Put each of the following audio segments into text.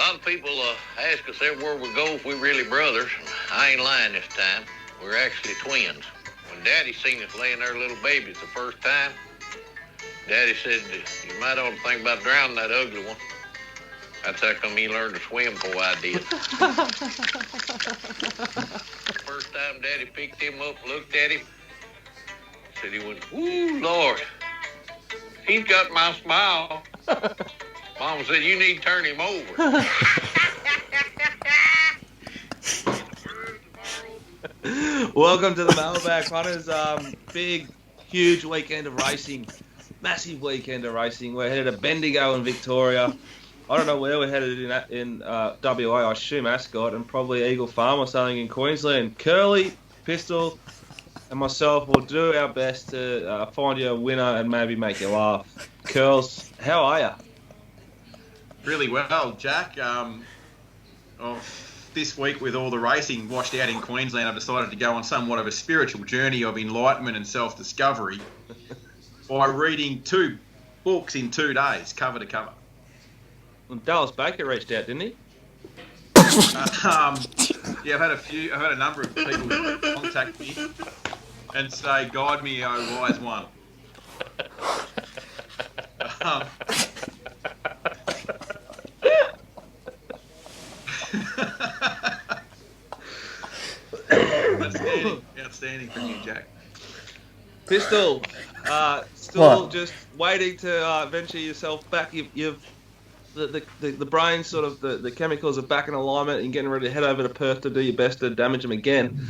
lot of people ask us everywhere we go if we're really brothers. I ain't lying this time. We're actually twins. When Daddy seen us laying there little babies the first time, Daddy said, you might ought to think about drowning that ugly one. That's how come he learned to swim before I did. First time Daddy picked him up and looked at him, said he went, "Ooh, Lord, he's got my smile." Mama said, you need to turn him over. Welcome to the Mailbag Hunters. Big, huge weekend of racing. Massive weekend of racing. We're headed to Bendigo in Victoria. I don't know where we're headed in WA. I assume Ascot and probably Eagle Farm or something in Queensland. Curly, Pistol, and myself will do our best to find you a winner and maybe make you laugh. Curls, how are you? Really well, Jack. This week with all the racing washed out in Queensland, I've decided to go on somewhat of a spiritual journey of enlightenment and self-discovery by reading 2 books in 2 days, cover to cover. Well, Dallas Baker reached out, didn't he? Yeah, I've had a number of people contact me and say, "Guide me, O wise one." Outstanding from you, Jack. Pistol, still just waiting to venture yourself back. The brain sort of the chemicals are back in alignment and getting ready to head over to Perth to do your best to damage them again.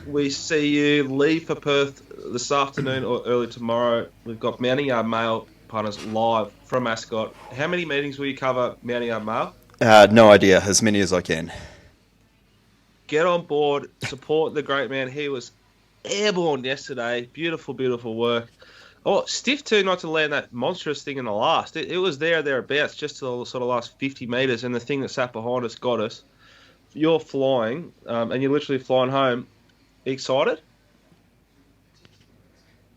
We see you leave for Perth this afternoon or early tomorrow. We've got Mounting Yard Mail partners live from Ascot. How many meetings will you cover, Mounting Yard Mail? No idea. As many as I can. Get on board. Support the great man. He was airborne yesterday. Beautiful, beautiful work. Oh, stiff too not to land that monstrous thing in the last. It was thereabouts, just to the sort of last 50 metres, and the thing that sat behind us got us. You're flying, and you're literally flying home. Excited?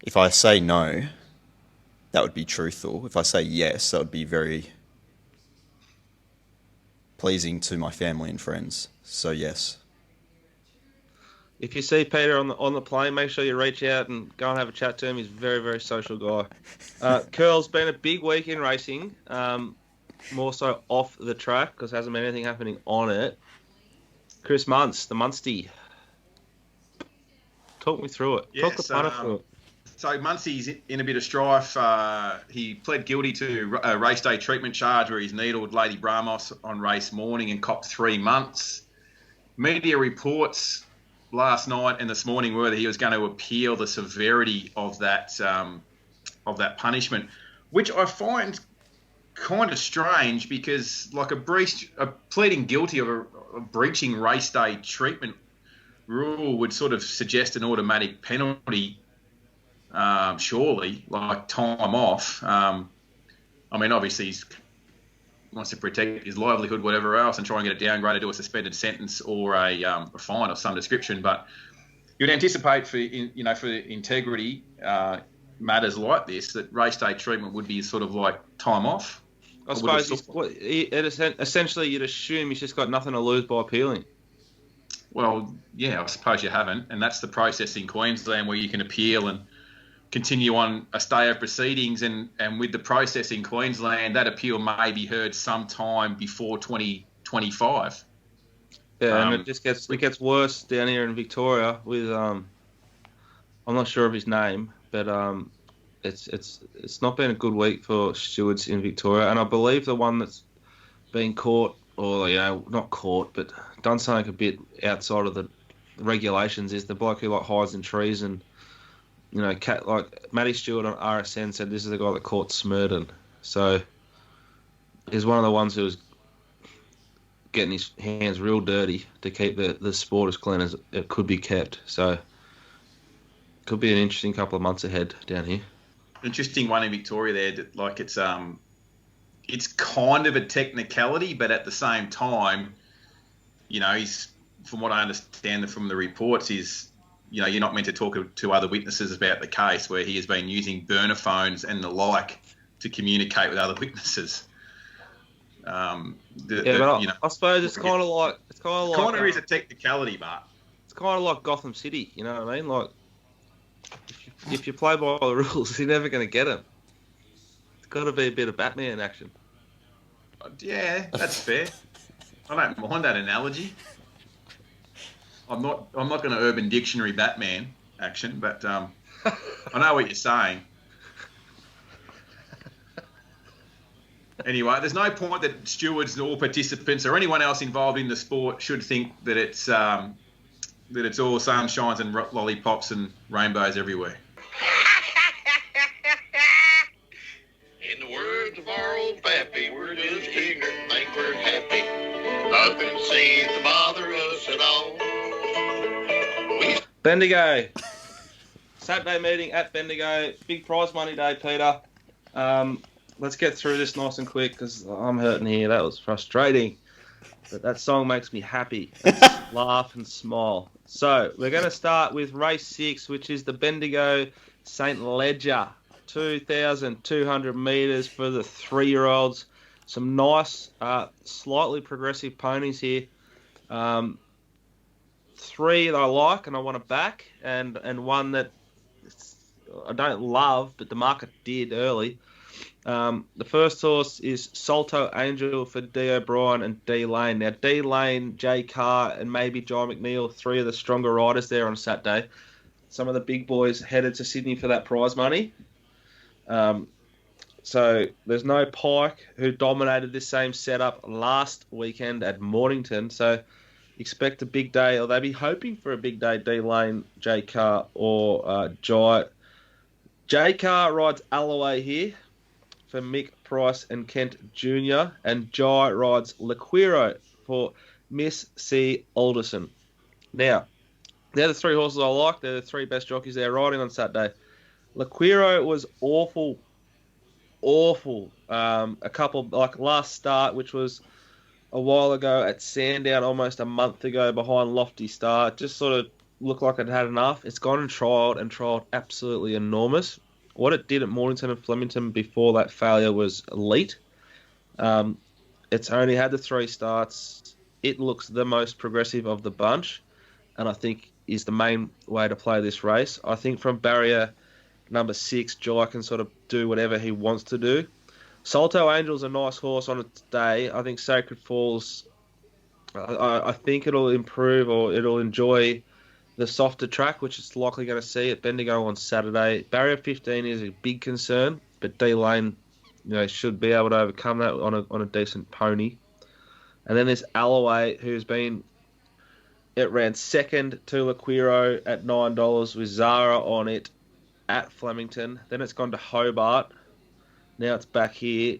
If I say no, that would be truthful. If I say yes, that would be very pleasing to my family and friends. So yes. If you see Peter on the plane, make sure you reach out and go and have a chat to him. He's a very, very social guy. Curl's been a big week in racing, more so off the track because there hasn't been anything happening on it. Chris Muntz, the Munstie. Talk me through it. Yes, Talk the punter through it. So Muncie's in a bit of strife. He pled guilty to a race day treatment charge where he's needled Lady Bramos on race morning and copped 3 months. Media reports last night and this morning were that he was going to appeal the severity of that punishment, which I find kind of strange because like a pleading guilty of a breaching race day treatment rule would sort of suggest an automatic penalty, surely, like time off. I mean, obviously he wants to protect his livelihood, whatever else, and try and get it downgraded to a suspended sentence or a fine of some description. But you'd anticipate for integrity matters like this that race day treatment would be sort of like time off. I suppose essentially you'd assume he's just got nothing to lose by appealing. Well, yeah, I suppose you haven't, and that's the process in Queensland where you can appeal and continue on a stay of proceedings, and with the process in Queensland, that appeal may be heard sometime before 2025. Yeah, and it gets worse down here in Victoria with I'm not sure of his name, but it's not been a good week for stewards in Victoria, and I believe the one that's been caught, or not caught, but done something a bit outside of the regulations is the bloke who hides in trees and. Like Matty Stewart on RSN said, this is the guy that caught Smurden. So he's one of the ones who was getting his hands real dirty to keep the sport as clean as it could be kept. So could be an interesting couple of months ahead down here. Interesting one in Victoria there. Like it's kind of a technicality, but at the same time, he's, from what I understand from the reports, you're not meant to talk to other witnesses about the case, where he has been using burner phones and the like to communicate with other witnesses. I suppose it's kind of like is a technicality, but it's kind of like Gotham City. You know what I mean? Like if you play by the rules, you're never going to get them. It's got to be a bit of Batman action. Yeah, that's fair. I don't mind that analogy. I'm not going to Urban Dictionary Batman action, but I know what you're saying. Anyway, there's no point that stewards or participants or anyone else involved in the sport should think that it's all sunshines and lollipops and rainbows everywhere. In the words of our old pappy, we're just ignorant, think we're happy. Nothing seems to bother us at all. Bendigo. Saturday meeting at Bendigo. Big prize money day, Peter. Let's get through this nice and quick because I'm hurting here. That was frustrating. But that song makes me happy. Let's laugh and smile. So we're going to start with race 6, which is the Bendigo St. Ledger. 2,200 metres for the 3-year-olds. Some nice, slightly progressive ponies here. 3 that I like and I want to back, and one that I don't love, but the market did early. The first horse is Salto Angel for D. O'Brien and D. Lane. Now, D. Lane, J. Carr, and maybe John McNeil, 3 of the stronger riders there on Saturday. Some of the big boys headed to Sydney for that prize money. So there's no Pike, who dominated this same setup last weekend at Mornington. So expect a big day, or they'll be hoping for a big day, D. Lane, J. Carr, or Jai. J. Carr rides Alloway here for Mick Price and Kent Jr. And Jai rides Laquiro for Miss C. Alderson. Now, they're the 3 horses I like. They're the 3 best jockeys they're riding on Saturday. Laquiro was awful. A couple, like last start, which was a while ago at Sandown, almost a month ago behind Lofty Star, just sort of looked like it had enough. It's gone and trialled absolutely enormous. What it did at Mornington and Flemington before that failure was elite. It's only had the 3 starts. It looks the most progressive of the bunch, and I think is the main way to play this race. I think from barrier number 6, Jai can sort of do whatever he wants to do. Salto Angel's a nice horse on its day. I think Sacred Falls, I think it'll improve, or it'll enjoy the softer track, which it's likely going to see at Bendigo on Saturday. Barrier 15 is a big concern, but D Lane, should be able to overcome that on a decent pony. And then there's Alloway, it ran second to Laquiro at $9 with Zara on it at Flemington. Then it's gone to Hobart. Now it's back here.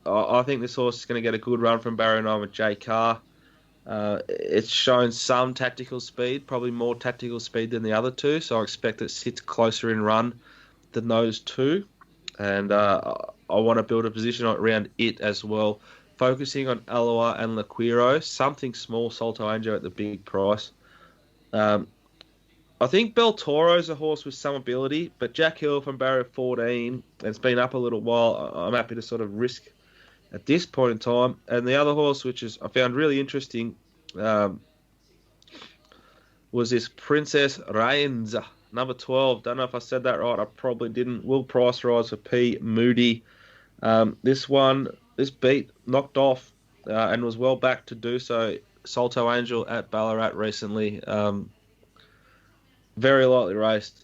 I think this horse is going to get a good run from barrier 9 with J. Carr. It's shown some tactical speed, probably more tactical speed than the other 2, so I expect it sits closer in run than those 2. And I want to build a position around it as well, focusing on Aloha and Laquiro, something small, Salto Angel at the big price. I think Beltoro's a horse with some ability, but Jack Hill from barrier 14, it's been up a little while. I'm happy to sort of risk at this point in time. And the other horse, which I found really interesting, was this Princess Reigns, number 12. Don't know if I said that right. I probably didn't. Will Price rides for P. Moody. This beat knocked off and was well back to do so. Salto Angel at Ballarat recently. Very lightly raced,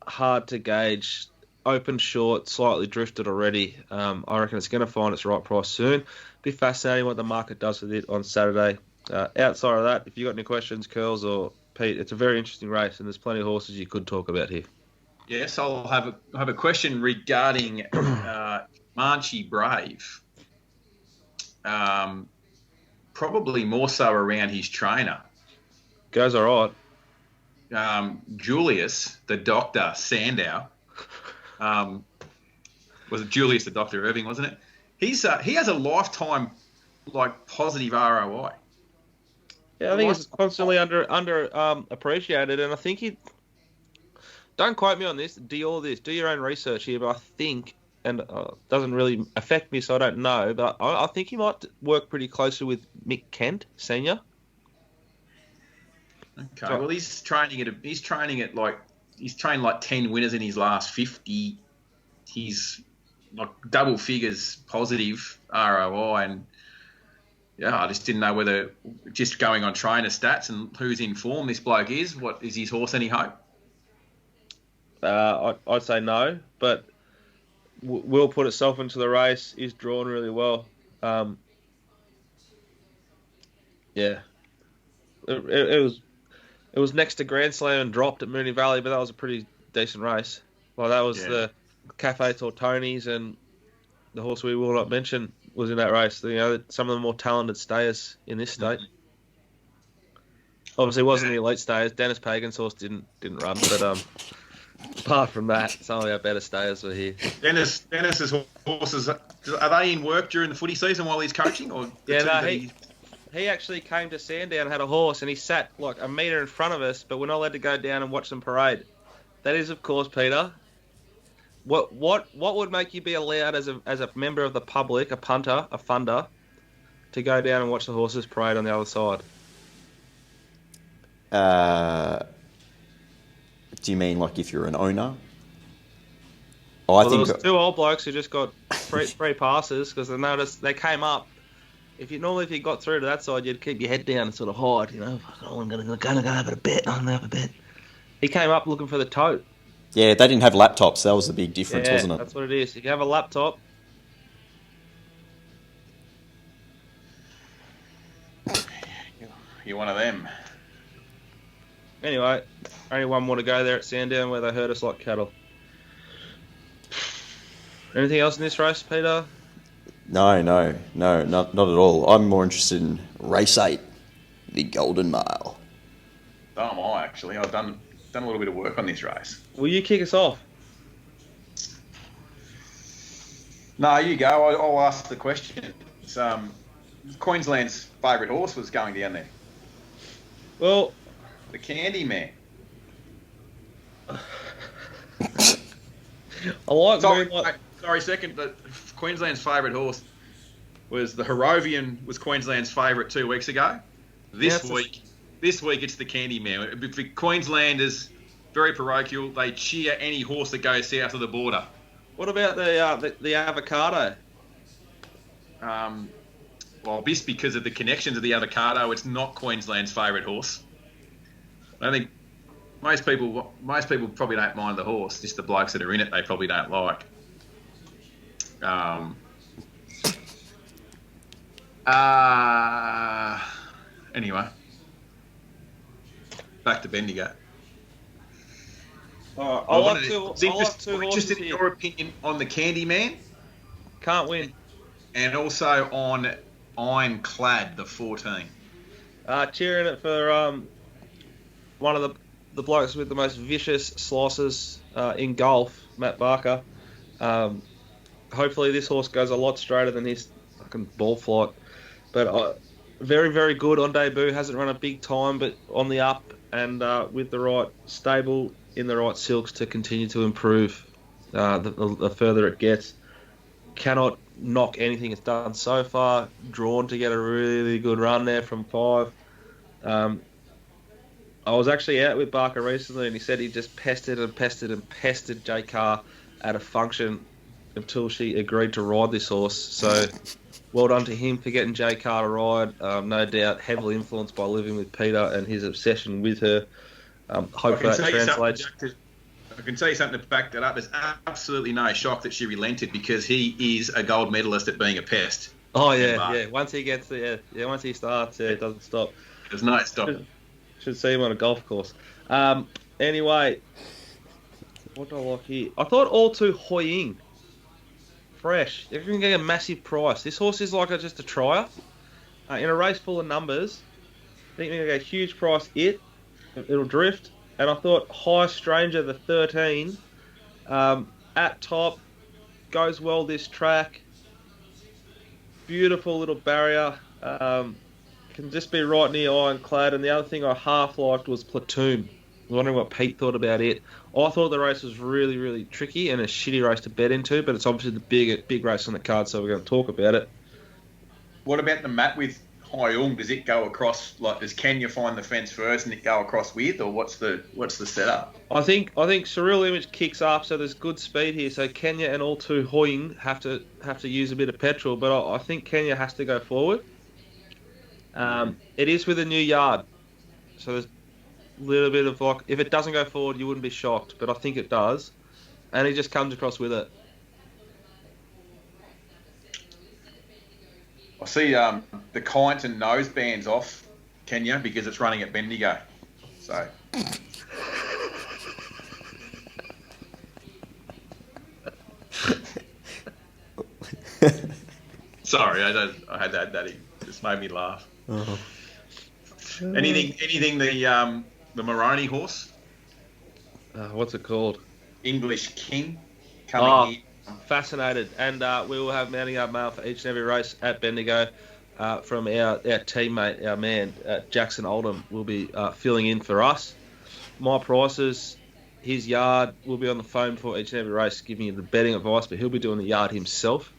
hard to gauge, open short, slightly drifted already. I reckon it's going to find its right price soon. Be fascinating what the market does with it on Saturday. Outside of that, if you got any questions, Curls or Pete, it's a very interesting race, and there's plenty of horses you could talk about here. Yes, I'll have a question regarding Marchie Brave. Probably more so around his trainer. Goes all right. Julius, the Doctor Sandow, was it Julius the Doctor Irving, wasn't it? He has a lifetime positive ROI. Yeah, I think it's constantly under appreciated, and I think don't quote me on this. Do your own research here, but I think and doesn't really affect me, so I don't know. But I think he might work pretty closely with Mick Kent, Senior. Okay, well, he's trained like 10 winners in his last 50. He's like double figures positive ROI, and yeah, I just didn't know whether just going on trainer stats and who's in form this bloke is. What is his horse any hope? I'd say no, but will put itself into the race. Is drawn really well. Yeah, it was next to Grand Slam and dropped at Moonee Valley, but that was a pretty decent race. Well, that was the Cafe Tortonis, and the horse we will not mention was in that race. You know, some of the more talented stayers in this state. Obviously, it wasn't the elite stayers. Dennis Pagan's horse didn't run, but apart from that, some of our better stayers were here. Dennis's horses, are they in work during the footy season while he's coaching? Or he actually came to Sandown and had a horse, and he sat like a metre in front of us, but we're not allowed to go down and watch them parade. That is, of course, Peter. What would make you be allowed as a member of the public, a punter, a funder, to go down and watch the horses parade on the other side? Do you mean like if you're an owner? I think there was two old blokes who just got free passes because they noticed they came up. If you got through to that side, you'd keep your head down and sort of hide. You know, I'm going to go have a bet. I'm going to have a bet. He came up looking for the tote. Yeah, they didn't have laptops. That was the big difference, wasn't it? That's what it is. If you have a laptop. You're one of them. Anyway, only one more to go there at Sandown where they hurt us like cattle. Anything else in this race, Peter? No, not at all. I'm more interested in race 8, the Golden Mile. So am I, actually. I've done a little bit of work on this race. Will you kick us off? No, you go. I'll ask the question. It's, Queensland's favourite horse was going down there. Well, the Candy Man. I like. Sorry, second. But Queensland's favourite horse was the Harrovian. Was Queensland's favourite 2 weeks ago. This week it's the Candy Man. For Queenslanders, very parochial. They cheer any horse that goes south of the border. What about the avocado? Well, just because of the connections of the avocado, it's not Queensland's favourite horse. I think most people probably don't mind the horse. Just the blokes that are in it, they probably don't like. Anyway, back to Bendigo. I'm interested in your opinion on the Candy Man. Can't win. And also on Ironclad, the 14. Cheering it for one of the blokes with the most vicious slices in golf, Matt Barker. Hopefully this horse goes a lot straighter than his fucking ball flight. But very, very good on debut. Hasn't run a big time, but on the up and with the right stable in the right silks to continue to improve the further it gets. Cannot knock anything it's done so far. Drawn to get a really good run there from 5. I was actually out with Barker recently, and he said he just pestered Jay Carr at a function until she agreed to ride this horse. So, well done to him for getting Jay Carr to ride. No doubt, heavily influenced by living with Peter and his obsession with her. Hope that translates. I can tell you something to back that up. There's absolutely no shock that she relented because he is a gold medalist at being a pest. Oh yeah. Once he gets there, once he starts, it doesn't stop. There's no stop. Should see him on a golf course. Anyway, what do I like here? I thought all too Hoying. Fresh. If you can get a massive price. This horse is like just a trier. In a race full of numbers, I think they're going to get a huge price. It'll drift. And I thought High Stranger, the 13, at top, goes well this track. Beautiful little barrier. Can just be right near Ironclad. And the other thing I half liked was Platoon wondering what Pete thought about it. I thought the race was really, really tricky and a shitty race to bet into, but it's obviously the big race on the card, so we're going to talk about it. What about the mat with Hyung? Does it go across, like, does Kenya find the fence first and it go across with, or what's the setup? I think Ciurleo Image kicks up, so there's good speed here. So Kenya and all two Hyung have to use a bit of petrol, but I think Kenya has to go forward. It is with a new yard, so there's a little bit of, like, if it doesn't go forward, you wouldn't be shocked, but I think it does, and he just comes across with it. I see the Kyneton nose band's off Kenya because it's running at Bendigo. So. Sorry, I had that in. Just made me laugh. Oh. Anything the Moroni horse? What's it called? English King coming here. Fascinated, and we will have mounting up mail for each and every race at Bendigo from our teammate, our man Jackson Oldham will be filling in for us. My prices, his yard will be on the phone for each and every race, giving you the betting advice, but he'll be doing the yard himself.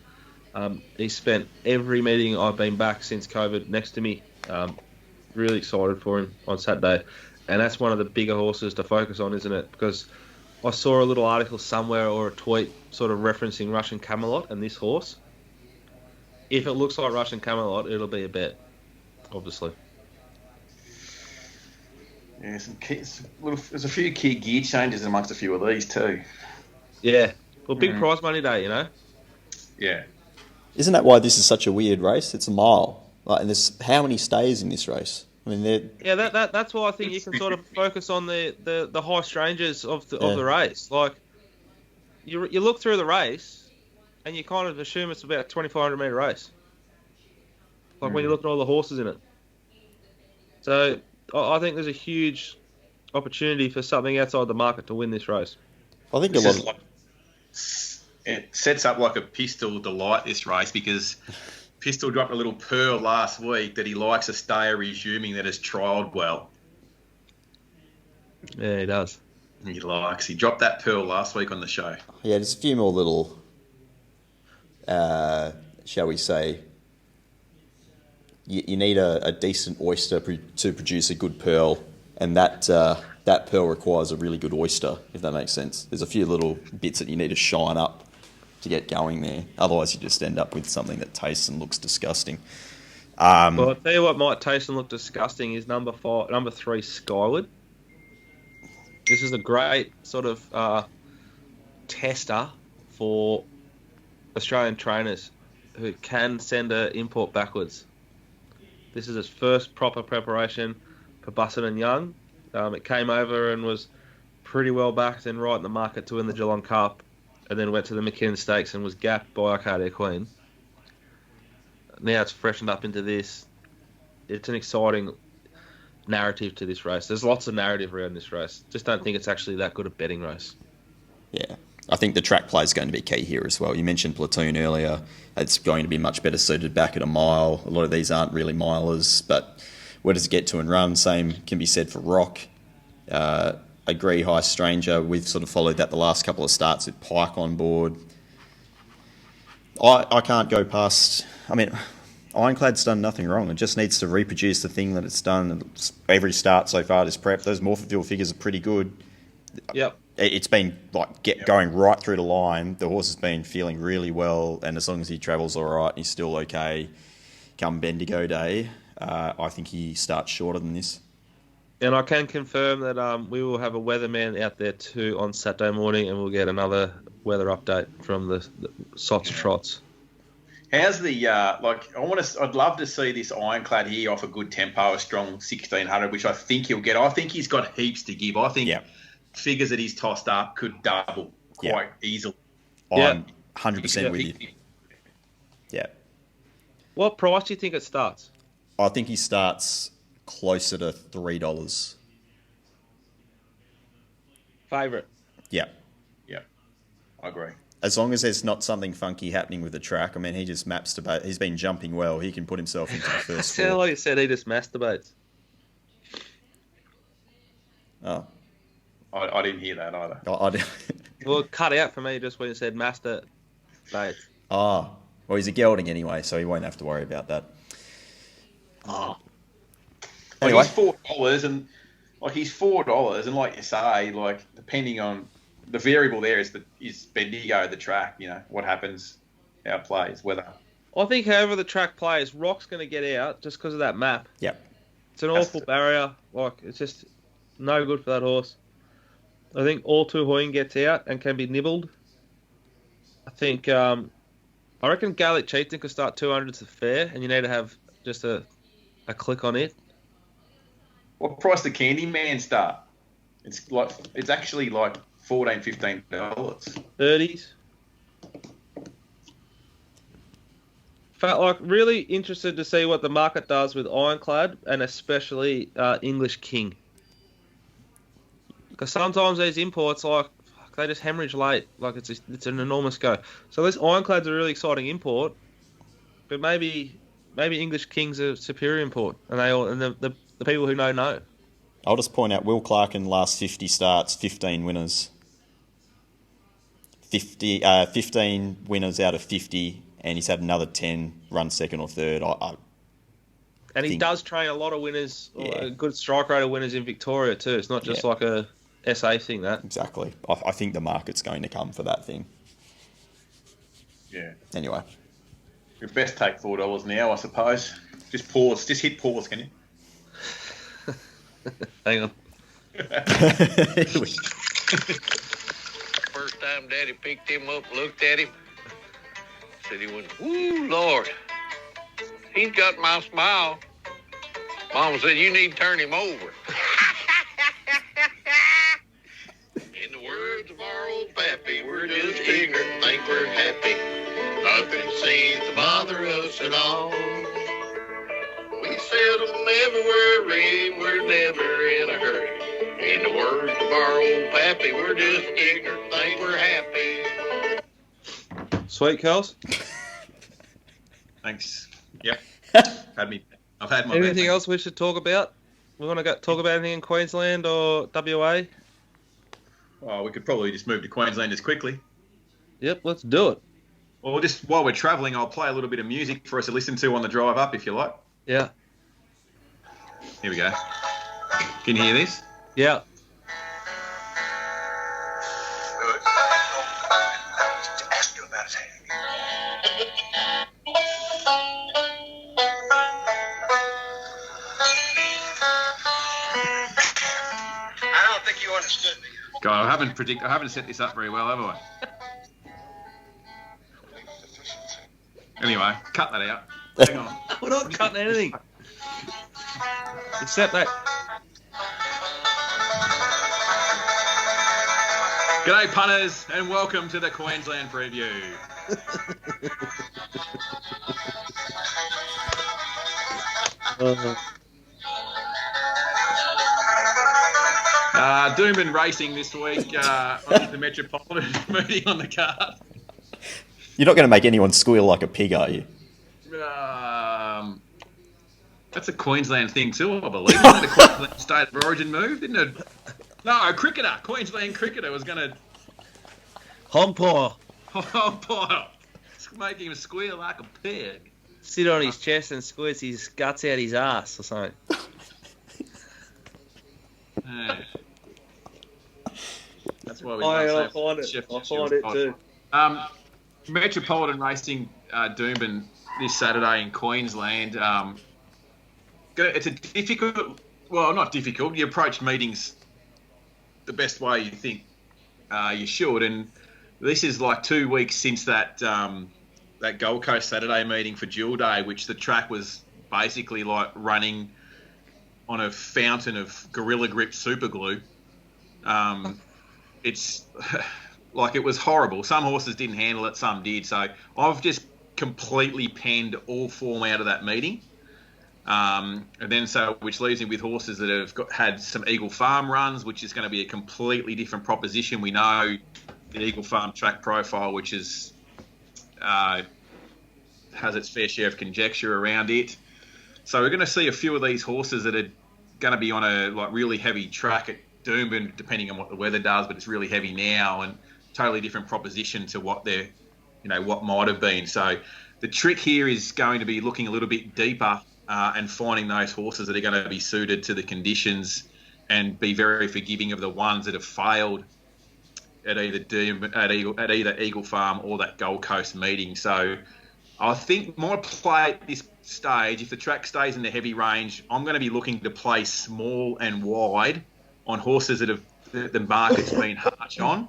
He spent every meeting I've been back since COVID next to me. Really excited for him on Saturday, and that's one of the bigger horses to focus on, isn't it? Because I saw a little article somewhere or a tweet sort of referencing Russian Camelot and this horse. If it looks like Russian Camelot, it'll be a bet, obviously. Yeah, there's a few key gear changes amongst a few of these too. Yeah, well, big prize money day, you know. Yeah. Isn't that why this is such a weird race? It's a mile. Like, and there's how many stays in this race? I mean, yeah, that's why I think you can sort of focus on the high strangers of the race. Like, you look through the race, and you kind of assume it's about a 2,500 metre race. Like when you look at all the horses in it. So I think there's a huge opportunity for something outside the market to win this race. I think it sets up like a Pistol delight, this race, because Pistol dropped a little pearl last week that he likes a stayer resuming that has trialled well. Yeah, he does. He dropped that pearl last week on the show. Yeah, there's a few more little, shall we say, you need a decent oyster to produce a good pearl, and that pearl requires a really good oyster, if that makes sense. There's a few little bits that you need to shine up to get going there. Otherwise, you just end up with something that tastes and looks disgusting. Well, I'll tell you what might taste and look disgusting is number 3, Skyward. This is a great sort of tester for Australian trainers who can send an import backwards. This is his first proper preparation for Bussin and Young. It came over and was pretty well backed and right in the market to win the Geelong Cup, and then went to the McKinnon Stakes and was gapped by Arcadia Queen. Now it's freshened up into this. It's an exciting narrative to this race. There's lots of narrative around this race. Just don't think it's actually that good a betting race. Yeah. I think the track play is going to be key here as well. You mentioned Platoon earlier. It's going to be much better suited back at a mile. A lot of these aren't really milers, but where does it get to and run? Same can be said for Rock. Agree High Stranger. We've sort of followed that the last couple of starts with Pike on board. I can't go past... I mean, Ironclad's done nothing wrong. It just needs to reproduce the thing that it's done. Every start so far this prep, those Morphettville figures are pretty good. Yep. It's been like going right through the line. The horse has been feeling really well, and as long as he travels all right, he's still okay. Come Bendigo Day, I think he starts shorter than this. And I can confirm that we will have a weatherman out there too on Saturday morning, and we'll get another weather update from the Sots Trots. How's the I'd love to see this Ironclad here off a good tempo, a strong 1600, which I think he'll get. I think he's got heaps to give. I think figures that he's tossed up could double quite easily. I'm 100% with you. Yeah. What price do you think it starts? I think he starts closer to $3. Favourite? Yeah. Yeah, I agree. As long as there's not something funky happening with the track. I mean, he just masturbates. He's been jumping well. He can put himself into the first four. Like you said, he just masturbates. Oh. I didn't hear that either. Well, it cut out for me just when you said Master Bates. Oh, well, he's a gelding anyway, so he won't have to worry about that. Oh. Anyway. He's $4, and he's $4, and like you say, like depending on the variable there is Bendigo the track. You know what happens, how it plays, weather. I think however the track plays, Rock's going to get out just because of that map. Yep. It's an awful barrier. Like it's just no good for that horse. I think All Too Hoying gets out and can be nibbled. I think I reckon Gaelic Chieftain could start 200s to fair, and you need to have just a click on it. What price the Candyman start? It's actually like $14, $15. 30s. Like really interested to see what the market does with Ironclad and especially English King. Because sometimes these imports, like they just hemorrhage late, like it's an enormous go. So this Ironclad's a really exciting import, but maybe English King's a superior import, and the people who know. I'll just point out Will Clark in the last 50 starts, 15 winners. 15 winners out of 50, and he's had another 10 run second or third. And he does train a lot of winners, a good strike rate of winners in Victoria too. It's not just like a SA thing, that. Exactly. I think the market's going to come for that thing. Yeah. Anyway. You best take $4 now, I suppose. Just pause. Just hit pause, can you? Hang on. First time Daddy picked him up, looked at him, said he went, "Ooh, Lord, he's got my smile." Mama said, "You need to turn him over." In the words of our old pappy, we're just ignorant and think we're happy. Nothing seems to bother us at all. We seldom never worry, we're never in a hurry. In the words of our old pappy, we're just ignorant and think we're happy. Sweet, Kels. Thanks. Yep. I've had my. Anything else we should talk about? We want to talk about anything in Queensland or WA? Oh, we could probably just move to Queensland as quickly. Yep, let's do it. Well, just while we're travelling, I'll play a little bit of music for us to listen to on the drive up, if you like. Yeah. Here we go. Can you hear this? Yeah. God, I haven't set this up very well, have I? Anyway, cut that out. Hang on. We're not cutting anything. Except that. G'day, punters, and welcome to the Queensland preview. Doomben racing this week on the Metropolitan meeting on the card. You're not going to make anyone squeal like a pig, are you? That's a Queensland thing too, I believe. Isn't it a Queensland state of origin move? Didn't it? No, a cricketer. Queensland cricketer was going to... Hompire. Making him squeal like a pig. Sit on his chest and squeeze his guts out his ass or something. That's why we I find it too. Metropolitan Racing Doomben this Saturday in Queensland. It's a difficult, well, not difficult. You approach meetings the best way you think you should, and this is like 2 weeks since that Gold Coast Saturday meeting for Jewel Day, which the track was basically like running on a fountain of Gorilla Grip super glue. It's like it was horrible. Some horses didn't handle it, some did. So I've just completely penned all form out of that meeting. And then which leaves me with horses that have had some Eagle Farm runs, which is going to be a completely different proposition. We know the Eagle Farm track profile, which is has its fair share of conjecture around it. So we're going to see a few of these horses that are going to be on a like really heavy track Doomben, depending on what the weather does, but it's really heavy now and totally different proposition to what what might have been. So the trick here is going to be looking a little bit deeper and finding those horses that are going to be suited to the conditions and be very forgiving of the ones that have failed at either Eagle Farm or that Gold Coast meeting. So I think my play at this stage, if the track stays in the heavy range, I'm going to be looking to play small and wide on horses that the market's been harsh on,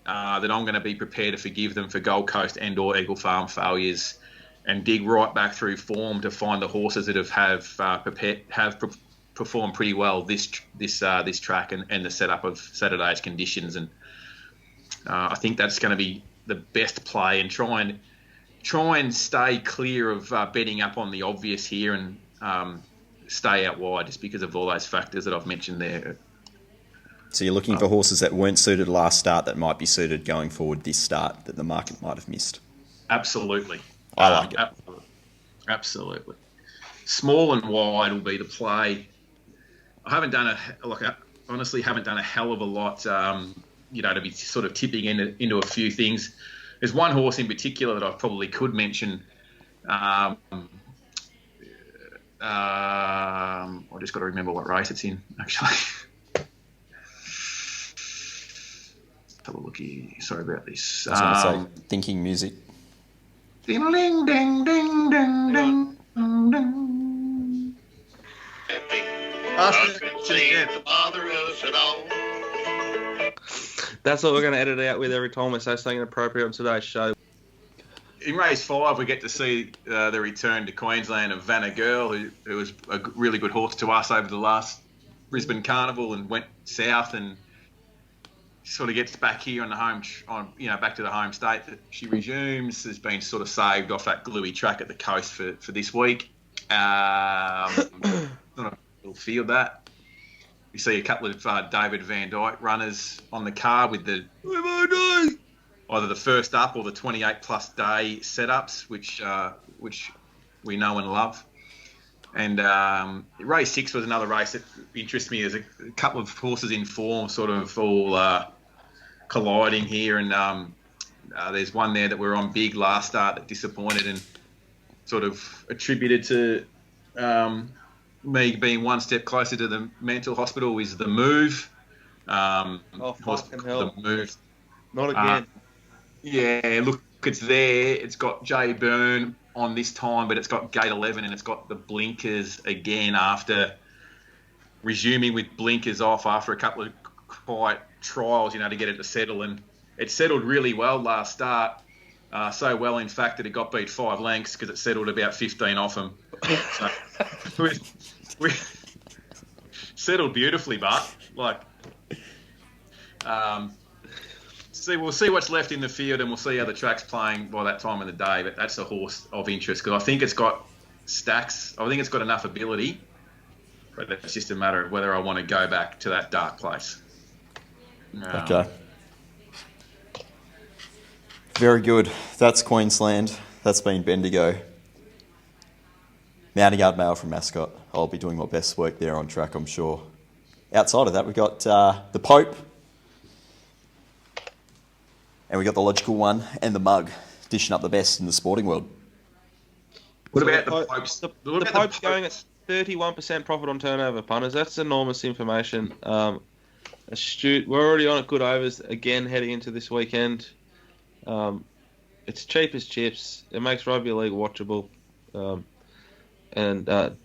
that I'm going to be prepared to forgive them for Gold Coast and or Eagle Farm failures, and dig right back through form to find the horses that have performed pretty well this track and the setup of Saturday's conditions. And I think that's going to be the best play, and try and stay clear of betting up on the obvious here, and stay out wide just because of all those factors that I've mentioned there. So you're looking for horses that weren't suited last start that might be suited going forward this start that the market might have missed. Absolutely. I like it. Absolutely. Small and wide will be the play. I haven't done honestly haven't done a hell of a lot, to be sort of tipping into a few things. There's one horse in particular that I probably could mention. I just got to remember what race it's in, actually. Have a look here. Sorry about this. I was going to say, thinking music. Ding, ding, ding, ding, ding, ding, ding. That's what we're going to edit out with every time we say something inappropriate on today's show. In race 5, we get to see the return to Queensland of Vanna Girl, who was a really good horse to us over the last Brisbane Carnival and went south and sort of gets back here on back to the home state that she resumes. Has been sort of saved off that gluey track at the coast for this week. We'll field that. We see a couple of David Van Dyke runners on the card with either the first up or the 28 plus day setups, which we know and love. And race 6 was another race that interests me. There's a couple of horses in form, sort of all colliding here, and there's one there that were on big last start that disappointed and sort of attributed to me being one step closer to the mental hospital is The Move. Fucking hell. The Move. Not again. Yeah, look, it's there. It's got Jay Byrne on this time, but it's got gate 11 and it's got the blinkers again after resuming with blinkers off after a couple of quiet trials, to get it to settle. And it settled really well last start. So well, in fact, that it got beat 5 lengths because it settled about 15 off him. So we settled beautifully, but we'll see what's left in the field, and we'll see how the track's playing by that time of the day. But that's a horse of interest because I think it's got stacks. I think it's got enough ability, but it's just a matter of whether I want to go back to that dark place. Okay. Very good. That's Queensland. That's been Bendigo. Mounting Yard Mail from Mascot. I'll be doing my best work there on track, I'm sure. Outside of that, we've got the Pope. And we got the Logical One and the Mug, dishing up the best in the sporting world. What about the Popes? The Pope's going at 31% profit on turnover, punters. That's enormous information. Astute. We're already on at good overs again heading into this weekend. It's cheap as chips. It makes rugby league watchable. And the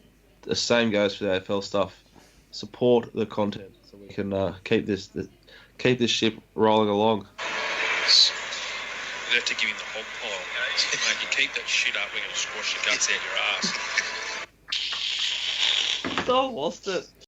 same goes for the AFL stuff. Support the content so we can keep this ship rolling along. You'd have to give him the hog pile, guys. Mate, you keep that shit up, we're going to squash the guts out your ass. I lost it.